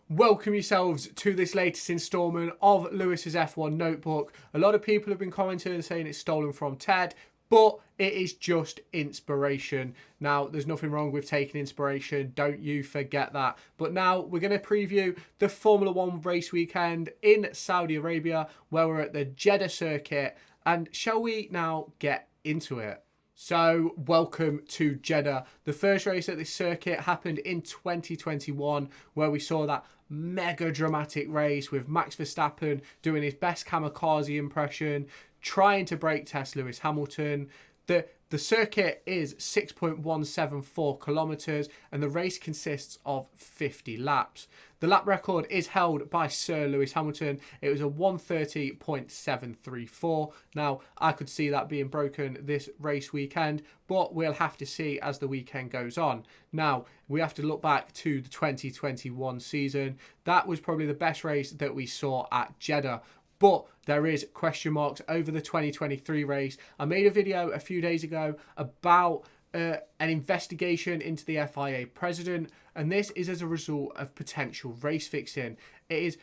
Welcome yourselves to this latest instalment of Lewis's F1 Notebook. A lot of people have been commenting and saying it's stolen from Ted, but it is just inspiration. Now, there's nothing wrong with taking inspiration. Don't you forget that. But now we're going to preview the Formula One race weekend in Saudi Arabia, where we're at the Jeddah Circuit. And shall we now get into it? So, welcome to Jeddah. The first race at this circuit happened in 2021, where we saw that mega dramatic race with Max Verstappen doing his best kamikaze impression, trying to brake test Lewis Hamilton. The circuit is 6.174 kilometres and the race consists of 50 laps. The lap record is held by Sir Lewis Hamilton. It was a 1:30.734. Now, I could see that being broken this race weekend, but we'll have to see as the weekend goes on. Now, we have to look back to the 2021 season. That was probably the best race that we saw at Jeddah. But there is question marks over the 2023 race. I made a video a few days ago about an investigation into the FIA president, and this is as a result of potential race fixing. It is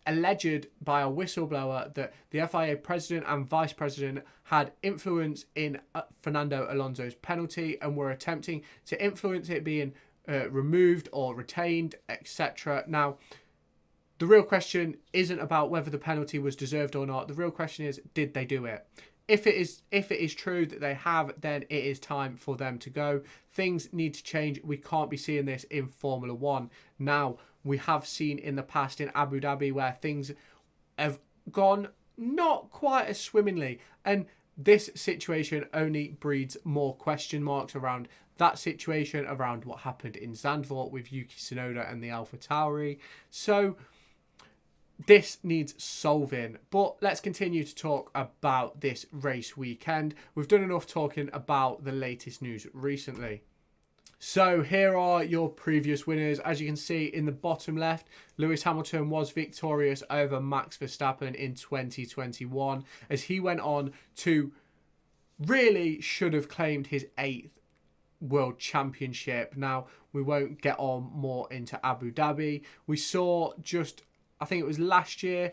alleged by a whistleblower that the FIA president and vice president had influence in Fernando Alonso's penalty and were attempting to influence it being removed or retained, etc. Now, the real question isn't about whether the penalty was deserved or not. The real question is, did they do it? If it is true that they have, then it is time for them to go. Things need to change. We can't be seeing this in Formula One. Now, we have seen in the past in Abu Dhabi where things have gone not quite as swimmingly. And this situation only breeds more question marks around that situation, around what happened in Zandvoort with Yuki Tsunoda and the AlphaTauri. So this needs solving, but let's continue to talk about this race weekend. We've done enough talking about the latest news recently. So here are your previous winners. As you can see in the bottom left, Lewis Hamilton was victorious over Max Verstappen in 2021 as he went on to really should have claimed his 8th World Championship. Now, we won't get on more into Abu Dhabi. We saw I think it was last year,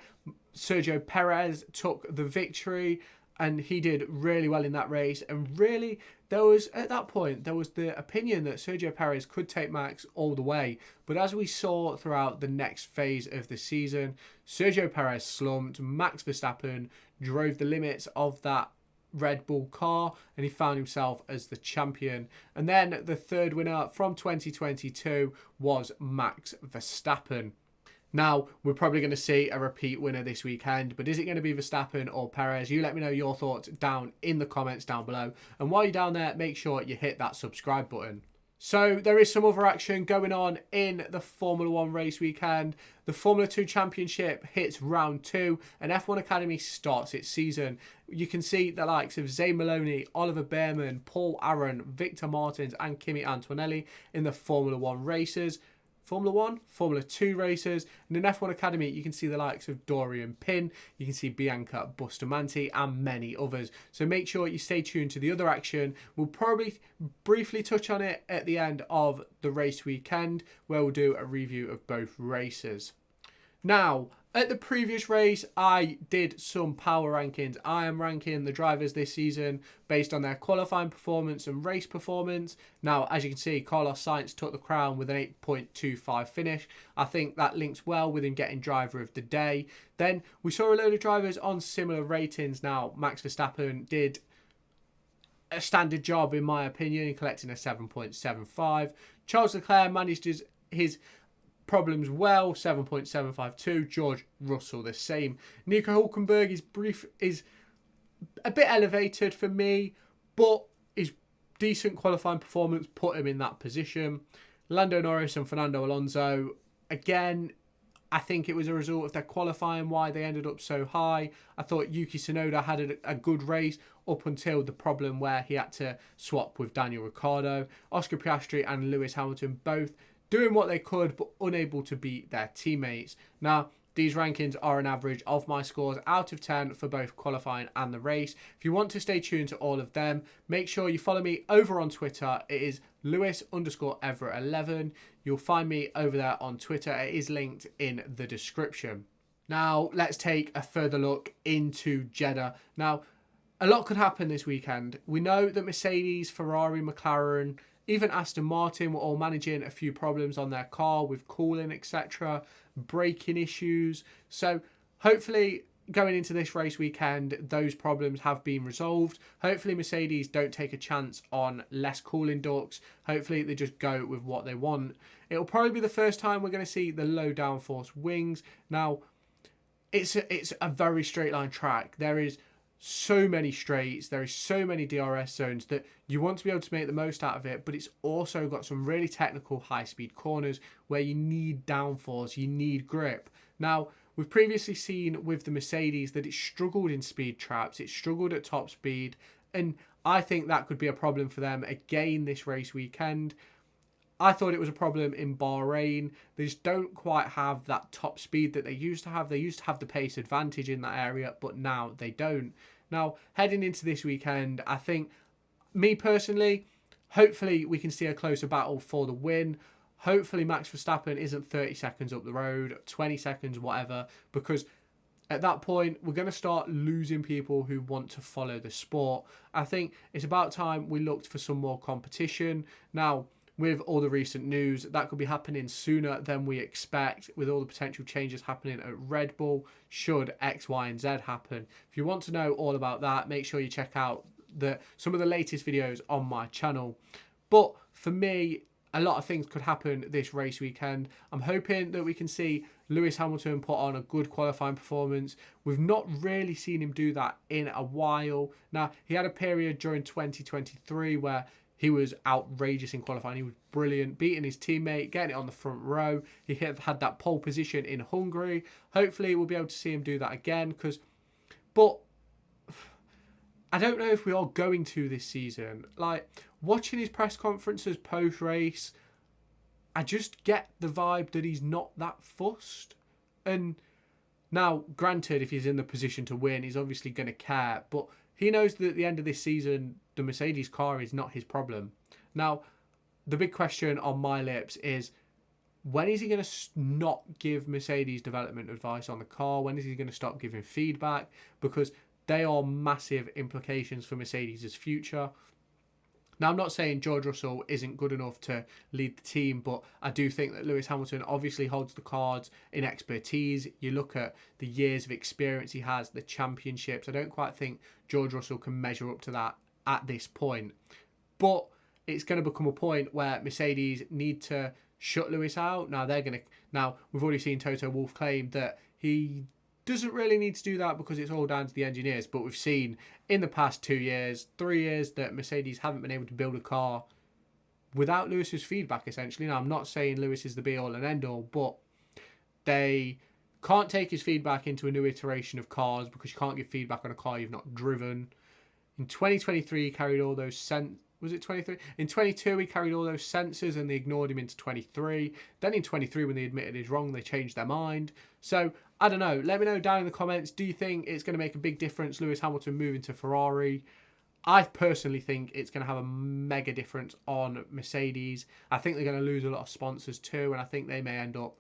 Sergio Perez took the victory and he did really well in that race. And really, at that point, there was the opinion that Sergio Perez could take Max all the way. But as we saw throughout the next phase of the season, Sergio Perez slumped. Max Verstappen drove the limits of that Red Bull car and he found himself as the champion. And then the third winner from 2022 was Max Verstappen. Now, we're probably going to see a repeat winner this weekend, but is it going to be Verstappen or Perez? You let me know your thoughts down in the comments down below. And while you're down there, make sure you hit that subscribe button. So there is some other action going on in the Formula One race weekend. The Formula 2 Championship hits round 2 and F1 Academy starts its season. You can see the likes of Zane Maloney, Oliver Bearman, Paul Aron, Victor Martins and Kimi Antonelli in the Formula 1 races. Formula 2 races, and in F1 Academy you can see the likes of Dorian Pin, you can see Bianca Bustamante and many others. So make sure you stay tuned to the other action. We'll probably briefly touch on it at the end of the race weekend where we'll do a review of both races. Now, at the previous race, I did some power rankings. I am ranking the drivers this season based on their qualifying performance and race performance. Now, as you can see, Carlos Sainz took the crown with an 8.25 finish. I think that links well with him getting driver of the day. Then we saw a load of drivers on similar ratings. Now, Max Verstappen did a standard job, in my opinion, in collecting a 7.75. Charles Leclerc managed his problems well, 7.752. George Russell the same. Nico Hülkenberg is a bit elevated for me, but his decent qualifying performance put him in that position. Lando Norris and Fernando Alonso, again, I think it was a result of their qualifying why they ended up so high. I thought Yuki Tsunoda had a good race up until the problem where he had to swap with Daniel Ricciardo. Oscar Piastri and Lewis Hamilton both doing what they could but unable to beat their teammates. Now, these rankings are an average of my scores out of 10 for both qualifying and the race. If you want to stay tuned to all of them, make sure you follow me over on Twitter. It is Lewis_Everett11. You'll find me over there on Twitter. It is linked in the description. Now, let's take a further look into Jeddah. Now, a lot could happen this weekend. We know that Mercedes, Ferrari, McLaren, even Aston Martin were all managing a few problems on their car with cooling, etc., braking issues. So hopefully going into this race weekend, those problems have been resolved. Hopefully Mercedes don't take a chance on less cooling ducts. Hopefully they just go with what they want. It'll probably be the first time we're going to see the low downforce wings. Now, it's a very straight line track. There is so many straights, there is so many DRS zones that you want to be able to make the most out of it, but it's also got some really technical high-speed corners where you need downforce, you need grip. Now, we've previously seen with the Mercedes that it struggled in speed traps, it struggled at top speed, and I think that could be a problem for them again this race weekend. I thought it was a problem in Bahrain. They just don't quite have that top speed that they used to have. They used to have the pace advantage in that area, but now they don't. Now, heading into this weekend, I think, me personally, hopefully we can see a closer battle for the win. Hopefully Max Verstappen isn't 30 seconds up the road, 20 seconds, whatever, because at that point, we're going to start losing people who want to follow the sport. I think it's about time we looked for some more competition. Now, with all the recent news, that could be happening sooner than we expect, with all the potential changes happening at Red Bull should X, Y, and Z happen. If you want to know all about that, make sure you check out some of the latest videos on my channel. But for me, a lot of things could happen this race weekend. I'm hoping that we can see Lewis Hamilton put on a good qualifying performance. We've not really seen him do that in a while. Now, he had a period during 2023 where he was outrageous in qualifying. He was brilliant, beating his teammate, getting it on the front row. He had that pole position in Hungary. Hopefully, we'll be able to see him do that again. But I don't know if we are going to this season. Like, watching his press conferences post-race, I just get the vibe that he's not that fussed. And now, granted, if he's in the position to win, he's obviously going to care. But he knows that at the end of this season, the Mercedes car is not his problem. Now, the big question on my lips is, when is he going to not give Mercedes development advice on the car? When is he going to stop giving feedback? Because they are massive implications for Mercedes' future. Now, I'm not saying George Russell isn't good enough to lead the team, but I do think that Lewis Hamilton obviously holds the cards in expertise. You look at the years of experience he has, the championships. I don't quite think George Russell can measure up to that at this point. But it's going to become a point where Mercedes need to shut Lewis out. Now, we've already seen Toto Wolff claim that he doesn't really need to do that because it's all down to the engineers. But we've seen in the past 2 years, 3 years, that Mercedes haven't been able to build a car without Lewis's feedback, essentially. Now, I'm not saying Lewis is the be-all and end-all, but they can't take his feedback into a new iteration of cars because you can't give feedback on a car you've not driven. In 2023, he carried all those was it 23? In 22, he carried all those sensors and they ignored him into 23. Then in 23, when they admitted he's wrong, they changed their mind. So, I don't know. Let me know down in the comments. Do you think it's going to make a big difference, Lewis Hamilton moving to Ferrari? I personally think it's going to have a mega difference on Mercedes. I think they're going to lose a lot of sponsors too, and I think they may end up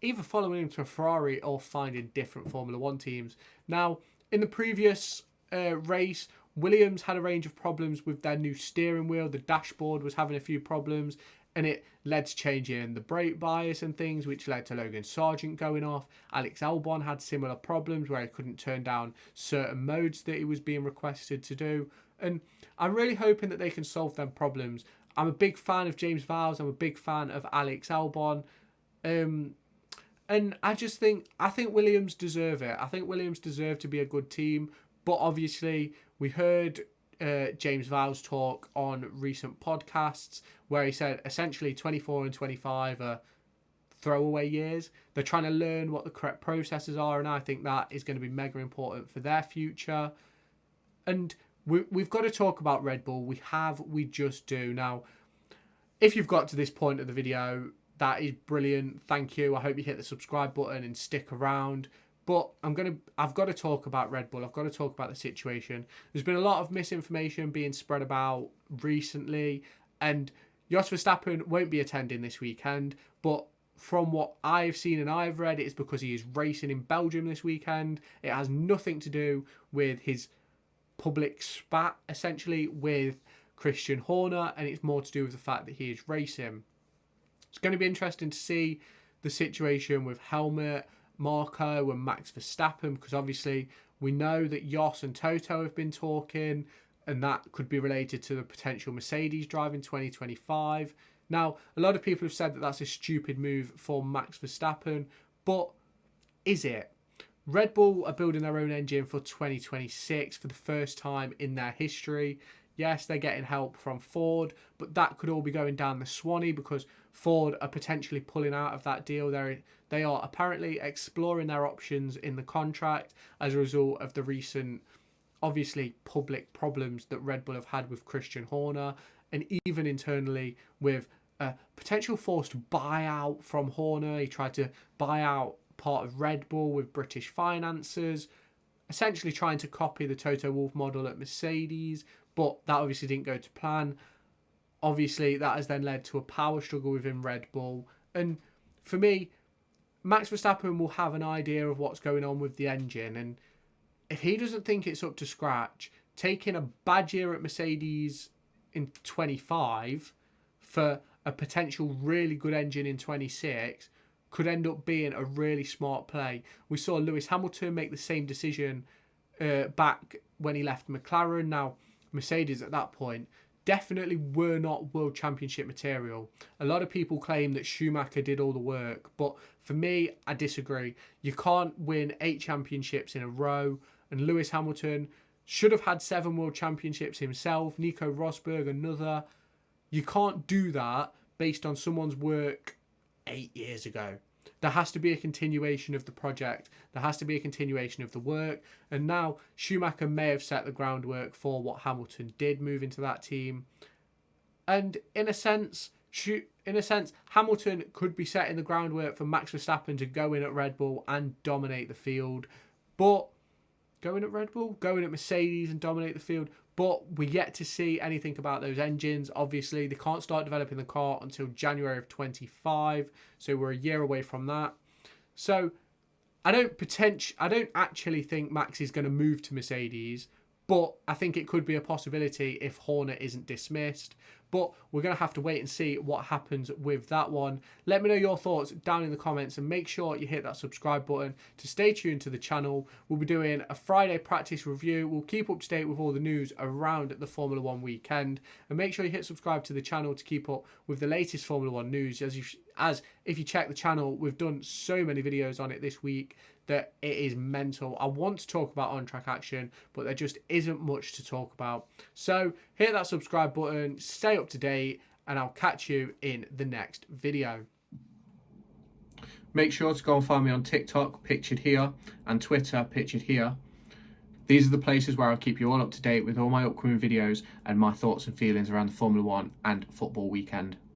either following him to a Ferrari or finding different Formula One teams. Now, in the previous race, Williams had a range of problems with their new steering wheel. The dashboard was having a few problems, and it led to changing the brake bias and things, which led to Logan Sargent going off. Alex Albon had similar problems where he couldn't turn down certain modes that he was being requested to do. And I'm really hoping that they can solve them problems. I'm a big fan of James Vowles. I'm a big fan of Alex Albon. And I think Williams deserve it. I think Williams deserve to be a good team. But obviously, we heard James Vowles talk on recent podcasts where he said essentially 24 and 25 are throwaway years. They're trying to learn what the correct processes are, and I think that is going to be mega important for their future. And we've got to talk about Red Bull. We just do. Now, if you've got to this point of the video, that is brilliant. Thank you. I hope you hit the subscribe button and stick around. But I've got to talk about Red Bull. I've got to talk about the situation. There's been a lot of misinformation being spread about recently, and Jos Verstappen won't be attending this weekend. But from what I've seen and I've read, it's because he is racing in Belgium this weekend. It has nothing to do with his public spat, essentially, with Christian Horner, and it's more to do with the fact that he is racing. It's going to be interesting to see the situation with Helmut, Marko and Max Verstappen, because obviously we know that Jos and Toto have been talking, and that could be related to the potential Mercedes drive in 2025. Now, a lot of people have said that that's a stupid move for Max Verstappen, but is it? Red Bull are building their own engine for 2026 for the first time in their history. Yes, they're getting help from Ford, but that could all be going down the Swanee because Ford are potentially pulling out of that deal. They are apparently exploring their options in the contract as a result of the recent, obviously, public problems that Red Bull have had with Christian Horner, and even internally with a potential forced buyout from Horner. He tried to buy out part of Red Bull with British finances, essentially trying to copy the Toto Wolff model at Mercedes, but that obviously didn't go to plan. Obviously, that has then led to a power struggle within Red Bull. And for me, Max Verstappen will have an idea of what's going on with the engine. And if he doesn't think it's up to scratch, taking a bad year at Mercedes in 25 for a potential really good engine in 26 could end up being a really smart play. We saw Lewis Hamilton make the same decision back when he left McLaren. Now, Mercedes at that point definitely were not World Championship material. A lot of people claim that Schumacher did all the work, but for me, I disagree. You can't win 8 championships in a row, and Lewis Hamilton should have had 7 World Championships himself. Nico Rosberg, another. You can't do that based on someone's work 8 years ago. There has to be a continuation of the project. There has to be a continuation of the work. And now Schumacher may have set the groundwork for what Hamilton did move into that team. And in a sense, Hamilton could be setting the groundwork for Max Verstappen to go in at Red Bull and dominate the field. But going at Red Bull, going at Mercedes and dominate the field. But we're yet to see anything about those engines. Obviously, they can't start developing the car until January of 25. So we're a year away from that. So I don't actually think Max is going to move to Mercedes. But I think it could be a possibility if Horner isn't dismissed. But we're going to have to wait and see what happens with that one. Let me know your thoughts down in the comments and make sure you hit that subscribe button to stay tuned to the channel. We'll be doing a Friday practice review. We'll keep up to date with all the news around the Formula 1 weekend. And make sure you hit subscribe to the channel to keep up with the latest Formula 1 news. As if you check the channel, we've done so many videos on it this week that it is mental. I want to talk about on-track action, but there just isn't much to talk about. So hit that subscribe button, stay up to date, and I'll catch you in the next video. Make sure to go and find me on TikTok, pictured here, and Twitter, pictured here. These are the places where I'll keep you all up to date with all my upcoming videos and my thoughts and feelings around the Formula 1 and football weekend.